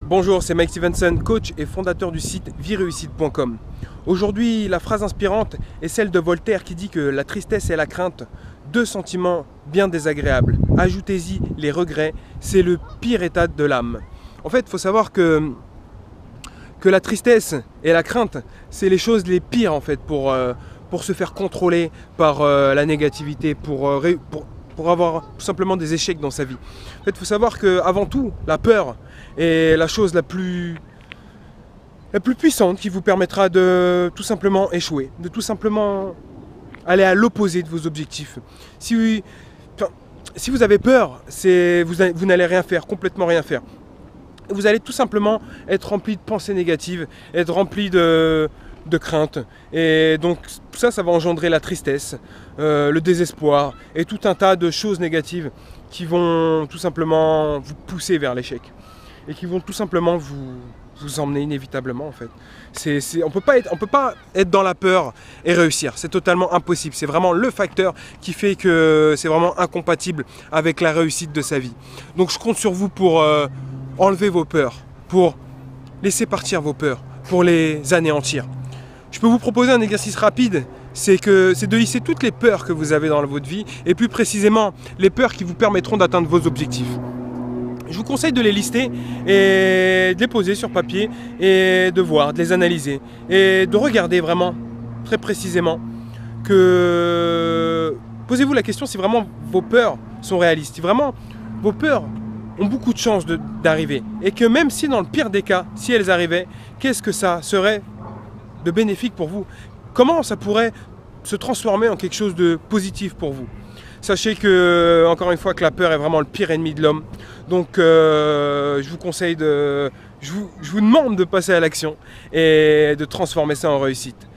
Bonjour, c'est Mike Stevenson, coach et fondateur du site vireussite.com. Aujourd'hui, la phrase inspirante est celle de Voltaire qui dit que la tristesse et la crainte, deux sentiments bien désagréables. Ajoutez-y les regrets, c'est le pire état de l'âme. En fait, il faut savoir que la tristesse et la crainte, c'est les choses les pires en fait pour se faire contrôler par la négativité, pour avoir tout simplement des échecs dans sa vie. En fait, il faut savoir qu'avant tout, la peur est la chose la plus puissante qui vous permettra de tout simplement échouer, de tout simplement aller à l'opposé de vos objectifs. Si vous avez peur, vous n'allez rien faire, complètement rien faire. Vous allez tout simplement être rempli de pensées négatives, être rempli de crainte. Et donc ça va engendrer la tristesse, le désespoir et tout un tas de choses négatives qui vont tout simplement vous pousser vers l'échec. Et qui vont tout simplement vous emmener inévitablement en fait. On peut pas être dans la peur et réussir. C'est totalement impossible. C'est vraiment le facteur qui fait que c'est vraiment incompatible avec la réussite de sa vie. Donc je compte sur vous pour enlever vos peurs, pour laisser partir vos peurs, pour les anéantir. Je peux vous proposer un exercice rapide, c'est de lisser toutes les peurs que vous avez dans votre vie et plus précisément les peurs qui vous permettront d'atteindre vos objectifs. Je vous conseille de les lister et de les poser sur papier et de voir, de les analyser et de regarder vraiment très précisément que posez-vous la question si vraiment vos peurs sont réalistes, si vraiment vos peurs ont beaucoup de chances d'arriver et que même si dans le pire des cas, si elles arrivaient, qu'est-ce que ça serait de bénéfique pour vous? Comment ça pourrait se transformer en quelque chose de positif pour vous? Sachez que, encore une fois, que la peur est vraiment le pire ennemi de l'homme. Donc, je vous conseille je vous demande de passer à l'action et de transformer ça en réussite.